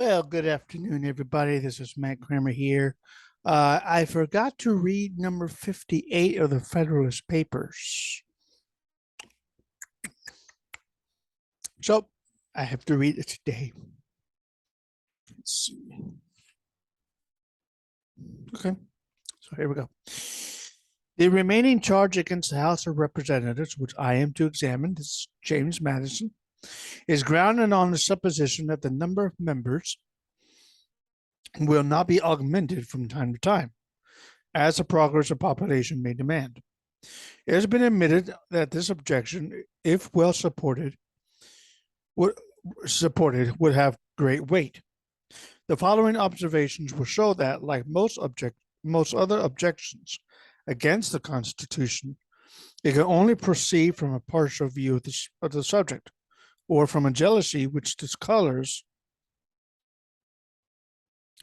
Well, good afternoon, everybody. This is Matt Kramer here. I forgot to read number 58 of the Federalist Papers. So I have to read it today. Let's see. Okay, so here we go. The remaining charge against the House of Representatives, which I am to examine, this is James Madison, is grounded on the supposition that the number of members will not be augmented from time to time, as the progress of population may demand. It has been admitted that this objection, if well supported, would have great weight. The following observations will show that, like most other objections against the Constitution, it can only proceed from a partial view of the subject, or from a jealousy which discolors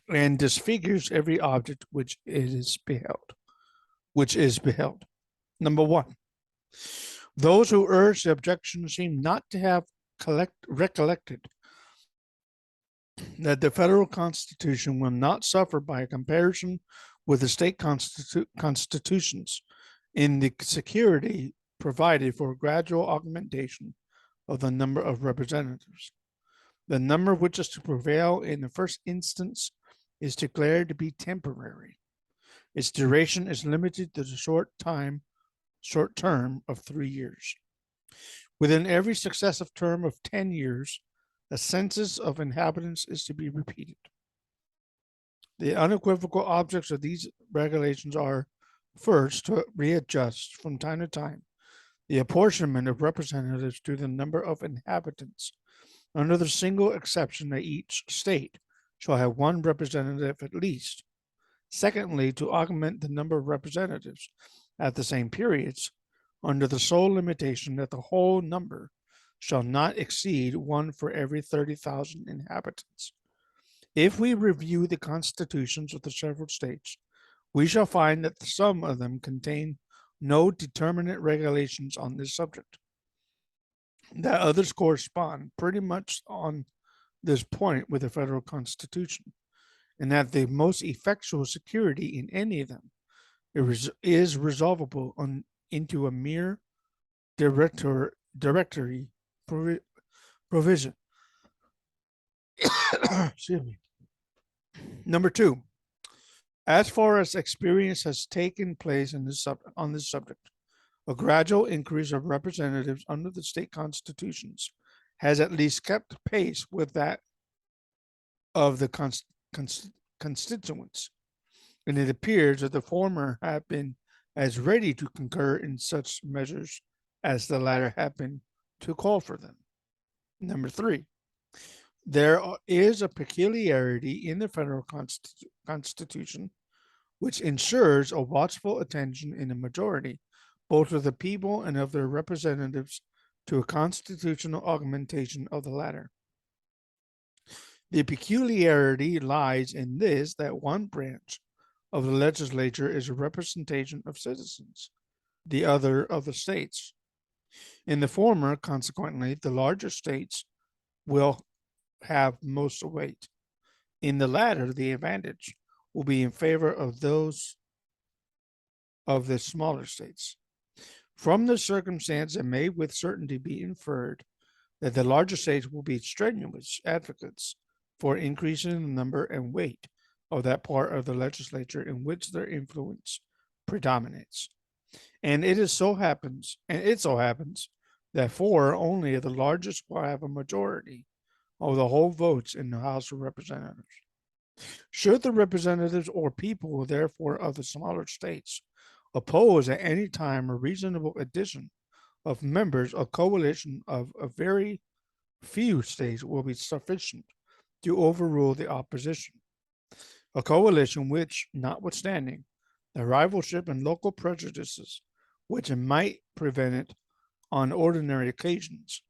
and disfigures every object which is beheld. Number one, those who urge the objection seem not to have recollected that the federal constitution will not suffer by a comparison with the state constitutions in the security provided for gradual augmentation of the number of representatives. The number which is to prevail in the first instance is declared to be temporary. Its duration is limited to the short term of 3 years. Within every successive term of 10 years, a census of inhabitants is to be repeated. The unequivocal objects of these regulations are, first, to readjust from time to time the apportionment of representatives to the number of inhabitants, under the single exception that each state shall have one representative at least. Secondly, to augment the number of representatives at the same periods, under the sole limitation that the whole number shall not exceed one for every 30,000 inhabitants. If we review the constitutions of the several states, we shall find that some of them contain no determinate regulations on this subject, that others correspond pretty much on this point with the federal constitution, and that the most effectual security in any of them is resolvable into a mere directory provision. Excuse me. Number two, as far as experience has taken place on this subject, a gradual increase of representatives under the state constitutions has at least kept pace with that of the constituents, and it appears that the former have been as ready to concur in such measures as the latter have been to call for them. Number three, there is a peculiarity in the federal constitution which ensures a watchful attention in the majority, both of the people and of their representatives, to a constitutional augmentation of the latter. The peculiarity lies in this, that one branch of the legislature is a representation of citizens, the other of the states. In the former, consequently, the larger states will have most weight. In the latter, the advantage will be in favor of those of the smaller states. From this circumstance, it may with certainty be inferred that the larger states will be strenuous advocates for increasing the number and weight of that part of the legislature in which their influence predominates. And it so happens that four only of the largest will have a majority of the whole votes in the House of Representatives. Should the representatives or people, therefore, of the smaller states oppose at any time a reasonable addition of members, a coalition of a very few states will be sufficient to overrule the opposition. A coalition which, notwithstanding the rivalship and local prejudices which might prevent it on ordinary occasions,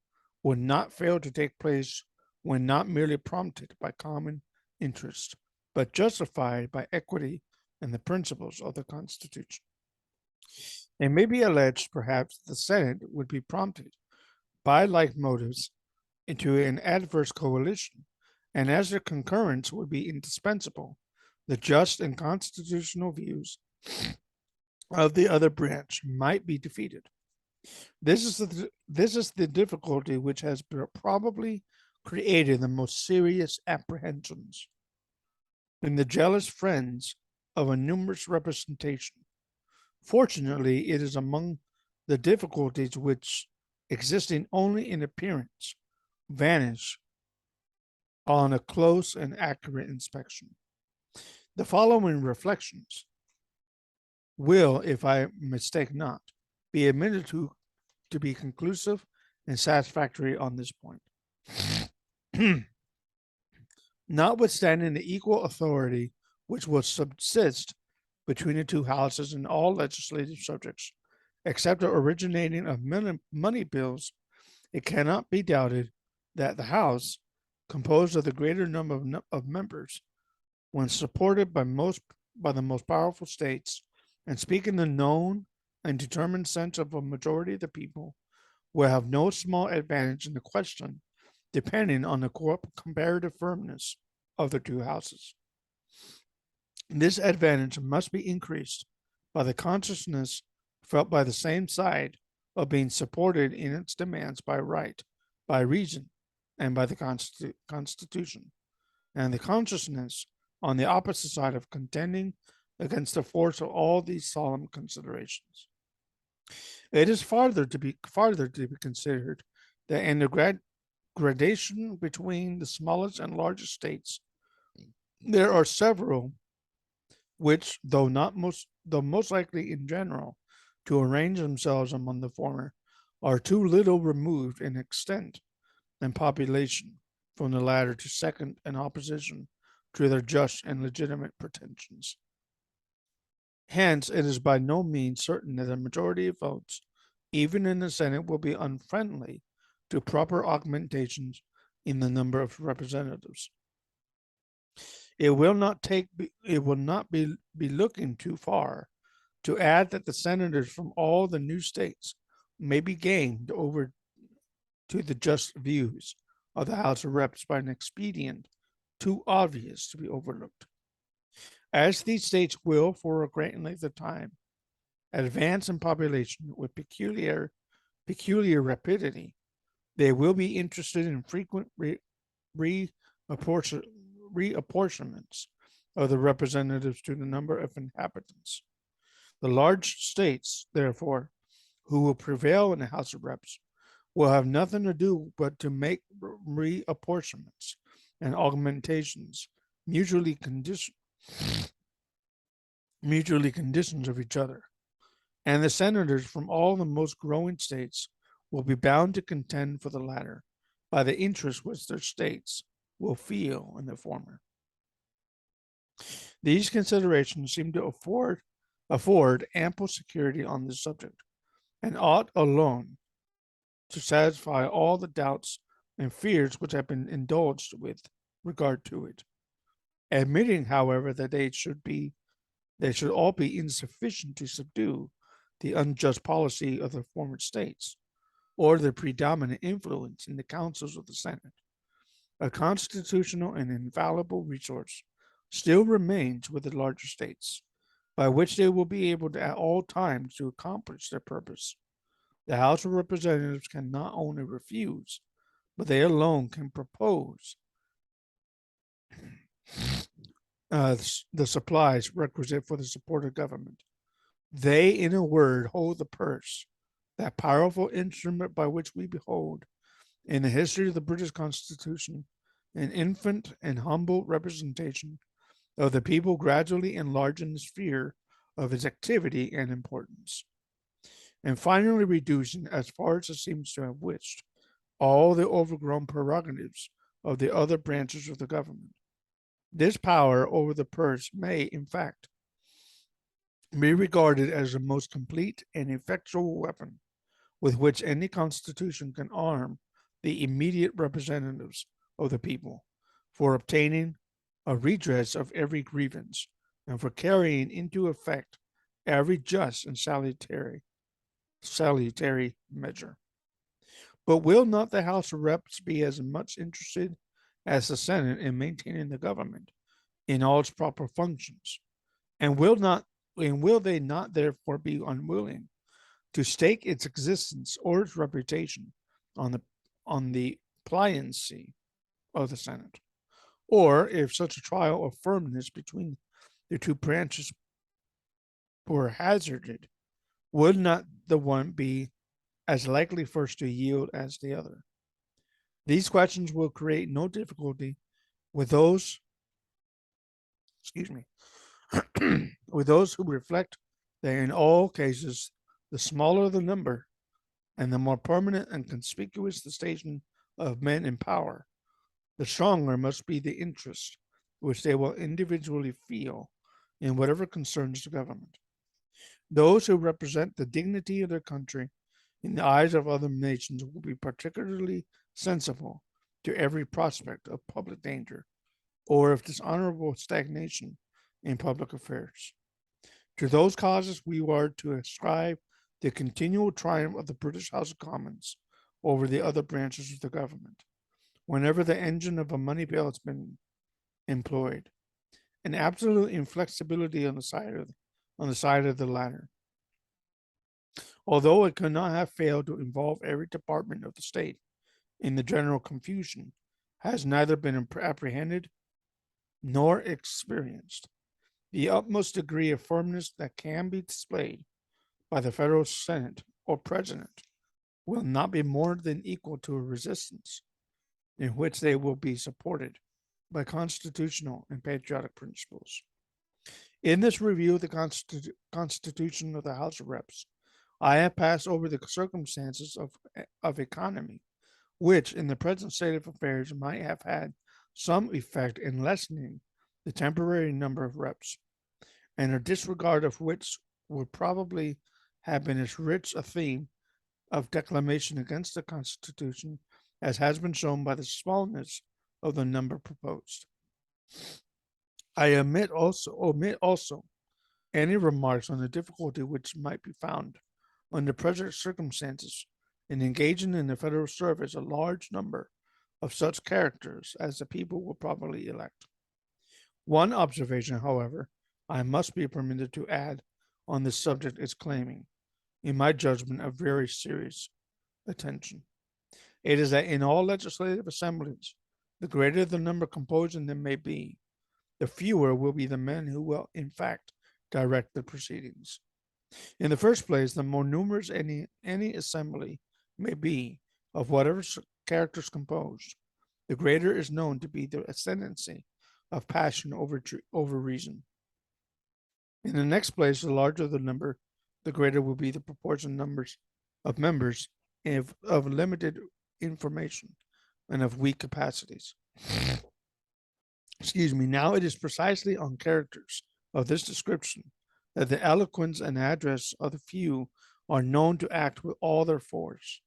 would not fail to take place when not merely prompted by common interest, but justified by equity and the principles of the Constitution. It may be alleged, perhaps, the Senate would be prompted by like motives into an adverse coalition, and as their concurrence would be indispensable, the just and constitutional views of the other branch might be defeated. This is the difficulty which has probably created the most serious apprehensions in the jealous friends of a numerous representation. Fortunately, it is among the difficulties which, existing only in appearance, vanish on a close and accurate inspection. The following reflections will, if I mistake not, be admitted to be conclusive and satisfactory on this point. Notwithstanding the equal authority which will subsist between the two houses in all legislative subjects, except the originating of money bills, it cannot be doubted that the House, composed of the greater number of members, when supported by the most powerful states, and speaking the known and determined sense of a majority of the people, will have no small advantage in the question, depending on the comparative firmness of the two houses. This advantage must be increased by the consciousness felt by the same side of being supported in its demands by right, by reason, and by the Constitution, and the consciousness on the opposite side of contending against the force of all these solemn considerations. It is farther to be considered that in the gradation between the smallest and largest states, there are several which, though most likely in general to arrange themselves among the former, are too little removed in extent and population from the latter to second in opposition to their just and legitimate pretensions. Hence, it is by no means certain that a majority of votes, even in the Senate, will be unfriendly to proper augmentations in the number of representatives. It will not be looking too far to add that the senators from all the new states may be gained over to the just views of the House of Reps by an expedient too obvious to be overlooked. As these states will, for a great length of time, advance in population with peculiar rapidity, they will be interested in frequent reapportionments of the representatives to the number of inhabitants. The large states, therefore, who will prevail in the House of Reps will have nothing to do but to make reapportionments and augmentations mutually conditions of each other. And the senators from all the most growing states will be bound to contend for the latter by the interest which their states will feel in the former. These considerations seem to afford ample security on this subject, and ought alone to satisfy all the doubts and fears which have been indulged with regard to it. Admitting, however, that they should all be insufficient to subdue the unjust policy of the former states, or the predominant influence in the councils of the Senate, a constitutional and infallible resource still remains with the larger states, by which they will be able to, at all times, to accomplish their purpose. The House of Representatives can not only refuse, but they alone can propose the supplies requisite for the support of government. They, in a word, hold the purse, that powerful instrument by which we behold, in the history of the British Constitution, an infant and humble representation of the people gradually enlarging the sphere of its activity and importance, and finally reducing, as far as it seems to have wished, all the overgrown prerogatives of the other branches of the government. This power over the purse may, in fact, be regarded as the most complete and effectual weapon with which any constitution can arm the immediate representatives of the people for obtaining a redress of every grievance and for carrying into effect every just and salutary measure. But will not the House of Reps be as much interested as the Senate in maintaining the government in all its proper functions, and will they not therefore be unwilling to stake its existence or its reputation on the pliancy of the Senate? Or if such a trial of firmness between the two branches were hazarded, would not the one be as likely first to yield as the other? These questions will create no difficulty with those, excuse me, with those who reflect that in all cases, the smaller the number and the more permanent and conspicuous the station of men in power, the stronger must be the interest which they will individually feel in whatever concerns the government. Those who represent the dignity of their country in the eyes of other nations will be particularly sensible to every prospect of public danger or of dishonorable stagnation in public affairs. To those causes we are to ascribe the continual triumph of the British House of Commons over the other branches of the government, whenever the engine of a money bill has been employed, an absolute inflexibility on the side of the latter. Although it could not have failed to involve every department of the state in the general confusion, has neither been apprehended nor experienced. The utmost degree of firmness that can be displayed by the federal Senate or President will not be more than equal to a resistance in which they will be supported by constitutional and patriotic principles. In this review of the Constitution of the House of Reps, I have passed over the circumstances of economy, which in the present state of affairs might have had some effect in lessening the temporary number of reps, and a disregard of which would probably have been as rich a theme of declamation against the Constitution as has been shown by the smallness of the number proposed. I omit also any remarks on the difficulty which might be found under present circumstances in engaging in the federal service a large number of such characters as the people will probably elect. One observation, however, I must be permitted to add on this subject is claiming, in my judgment, a very serious attention. It is that in all legislative assemblies, the greater the number composing them may be, the fewer will be the men who will, in fact, direct the proceedings. In the first place, the more numerous any assembly may be, of whatever characters composed, the greater is known to be the ascendancy of passion over reason. In the next place, the larger the number, the greater will be the proportion numbers of members of limited information and of weak capacities. Excuse me. Now it is precisely on characters of this description that the eloquence and address of the few are known to act with all their force.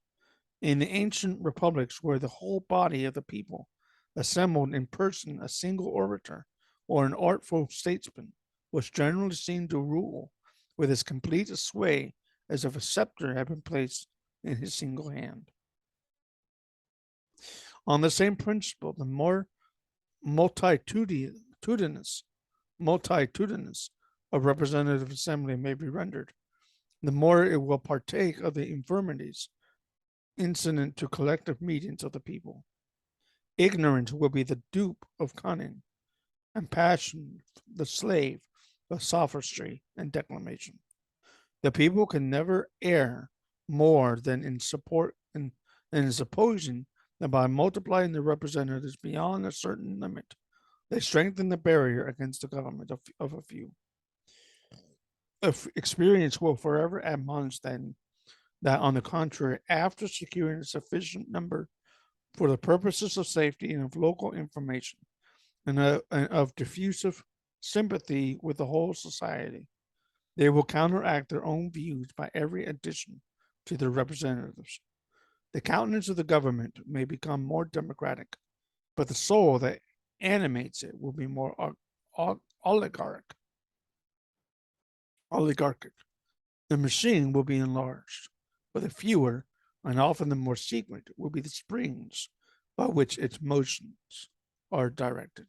In the ancient republics where the whole body of the people assembled in person, a single orator or an artful statesman was generally seen to rule with as complete a sway as if a scepter had been placed in his single hand. On the same principle, the more multitudinous a representative assembly may be rendered, the more it will partake of the infirmities incident to collective meetings of the people. Ignorance will be the dupe of cunning, and passion the slave of sophistry and declamation. The people can never err more than in supposing that by multiplying the representatives beyond a certain limit, they strengthen the barrier against the government of a few. Experience will forever admonish them that, on the contrary, after securing a sufficient number for the purposes of safety and of local information and of diffusive sympathy with the whole society, they will counteract their own views by every addition to their representatives. The countenance of the government may become more democratic, but the soul that animates it will be more oligarchic. The machine will be enlarged, but the fewer and often the more secret will be the springs by which its motions are directed.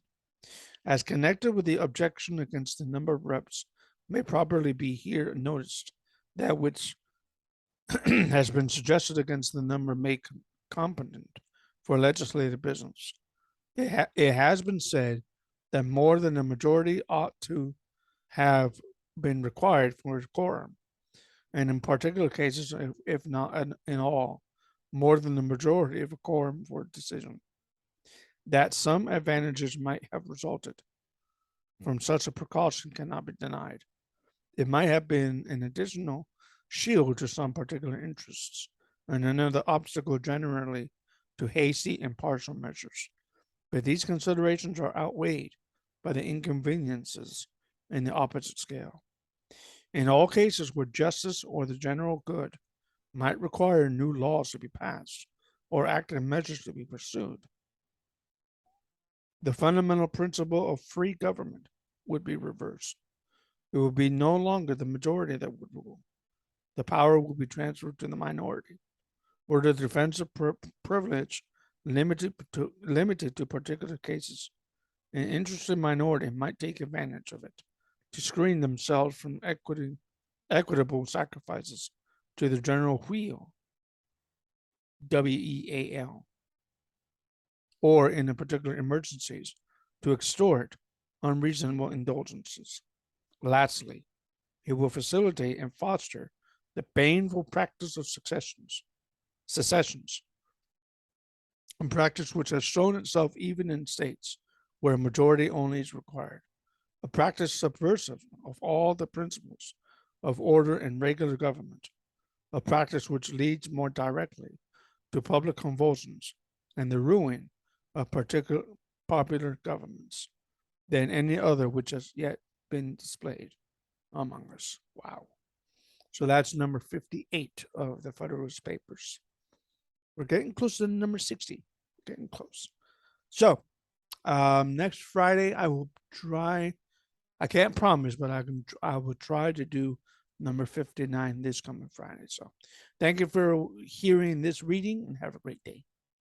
As connected with the objection against the number of reps may properly be here noticed, that which has been suggested against the number made competent for legislative business. It has been said that more than a majority ought to have been required for a quorum, and in particular cases, if not in all, more than the majority of a quorum for a decision. That some advantages might have resulted from such a precaution cannot be denied. It might have been an additional shield to some particular interests, and another obstacle generally to hasty and partial measures. But these considerations are outweighed by the inconveniences in the opposite scale. In all cases where justice or the general good might require new laws to be passed or active measures to be pursued, the fundamental principle of free government would be reversed. It would be no longer the majority that would rule. The power would be transferred to the minority, or the defensive privilege limited to particular cases. An interested minority might take advantage of it to screen themselves from equitable sacrifices to the general wheel, WEAL, or in a particular emergencies to extort unreasonable indulgences. Lastly, it will facilitate and foster the painful practice of secessions, a practice which has shown itself even in states where a majority only is required, a practice subversive of all the principles of order and regular government, a practice which leads more directly to public convulsions and the ruin of particular popular governments than any other which has yet been displayed among us. Wow. So that's number 58 of the Federalist Papers. We're getting close to number 60. Getting close. So next Friday I will try. I can't promise, but I will try to do number 59 this coming Friday. So thank you for hearing this reading and have a great day.